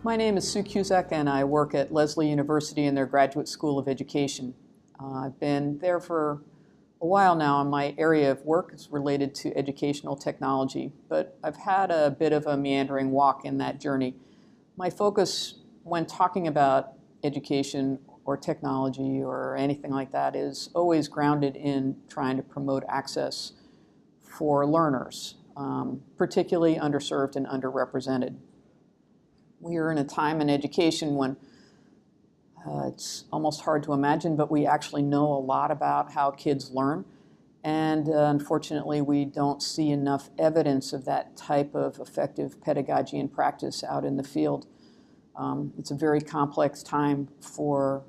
My name is Sue Cusack, and I work at Lesley University in their Graduate School of Education. I've been there for a while now, and my area of work is related to educational technology, but I've had a bit of a meandering walk in that journey. My focus when talking about education or technology or anything like that is always grounded in trying to promote access for learners, particularly underserved and underrepresented. We are in a time in education when it's almost hard to imagine, but we actually know a lot about how kids learn. And unfortunately, we don't see enough evidence of that type of effective pedagogy and practice out in the field. It's a very complex time for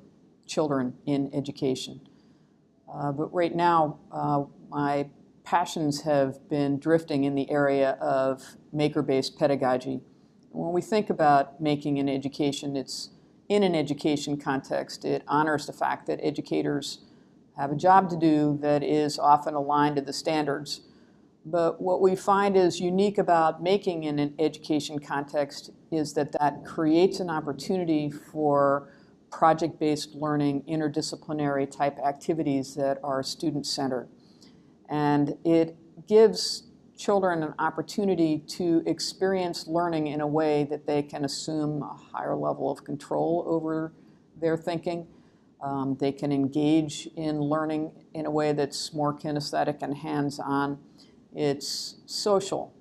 children in education. But right now, my passions have been drifting in the area of maker-based pedagogy. When we think about making an education, it's in an education context. It honors the fact that educators have a job to do that is often aligned to the standards. But what we find is unique about making in an education context is that that creates an opportunity for project-based learning, interdisciplinary type activities that are student-centered. And it gives children an opportunity to experience learning in a way that they can assume a higher level of control over their thinking. They can engage in learning in a way that's more kinesthetic and hands-on. It's social.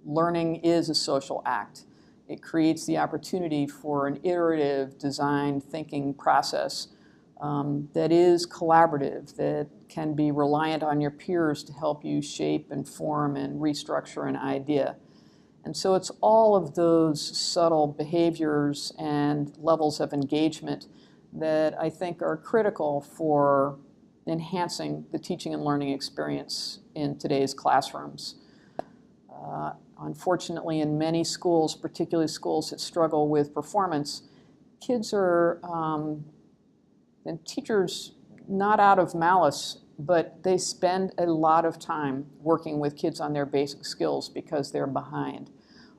Learning is a social act. It creates the opportunity for an iterative design thinking process that is collaborative, that can be reliant on your peers to help you shape and form and restructure an idea. And so it's all of those subtle behaviors and levels of engagement that I think are critical for enhancing the teaching and learning experience in today's classrooms. Unfortunately, in many schools, particularly schools that struggle with performance, kids are, and teachers, not out of malice, but they spend a lot of time working with kids on their basic skills because they're behind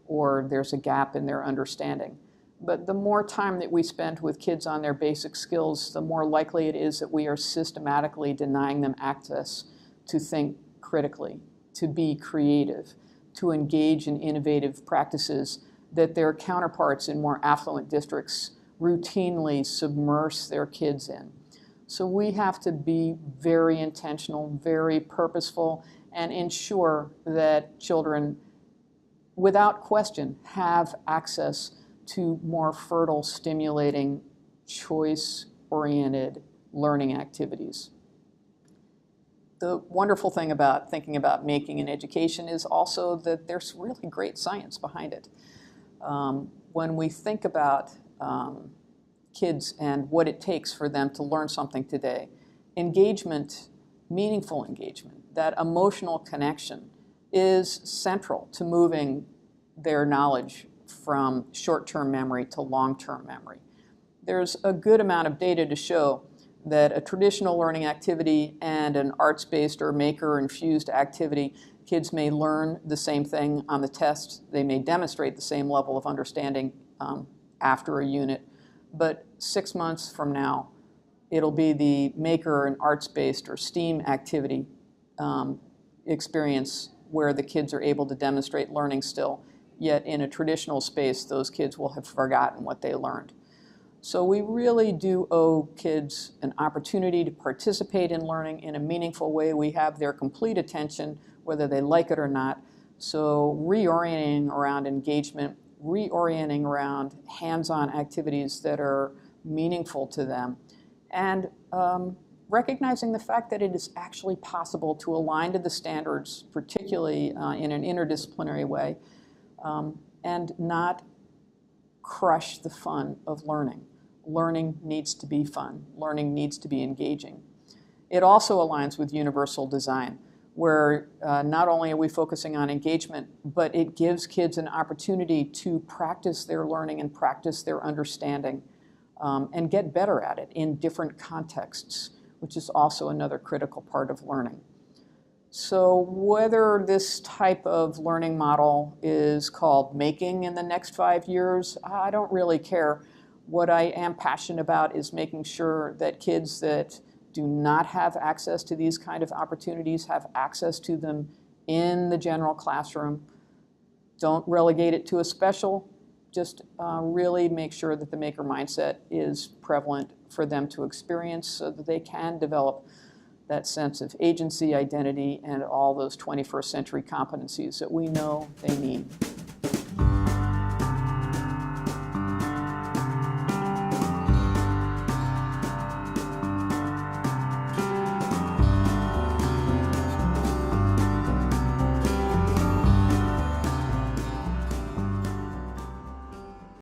or there's a gap in their understanding. But the more time that we spend with kids on their basic skills, the more likely it is that we are systematically denying them access to think critically, to be creative, to engage in innovative practices that their counterparts in more affluent districts routinely submerge their kids in. So we have to be very intentional, very purposeful, and ensure that children, without question, have access to more fertile, stimulating, choice-oriented learning activities. The wonderful thing about thinking about making an education is also that there's really great science behind it. When we think about kids and what it takes for them to learn something today, engagement, meaningful engagement, that emotional connection is central to moving their knowledge from short-term memory to long-term memory. There's a good amount of data to show that a traditional learning activity and an arts-based or maker-infused activity, kids may learn the same thing on the test. They may demonstrate the same level of understanding after a unit. But 6 months from now, it'll be the maker and arts-based or STEAM activity experience where the kids are able to demonstrate learning still. Yet in a traditional space, those kids will have forgotten what they learned. So we really do owe kids an opportunity to participate in learning in a meaningful way. We have their complete attention, whether they like it or not. So reorienting around engagement, reorienting around hands-on activities that are meaningful to them, and recognizing the fact that it is actually possible to align to the standards, particularly in an interdisciplinary way, and not crush the fun of learning. Learning needs to be fun. Learning needs to be engaging. It also aligns with universal design, where not only are we focusing on engagement, but it gives kids an opportunity to practice their learning and practice their understanding and get better at it in different contexts, which is also another critical part of learning. So whether this type of learning model is called making in the next 5 years, I don't really care. What I am passionate about is making sure that kids that do not have access to these kind of opportunities have access to them in the general classroom. Don't relegate it to a special. Just really make sure that the maker mindset is prevalent for them to experience so that they can develop that sense of agency, identity, and all those 21st century competencies that we know they need.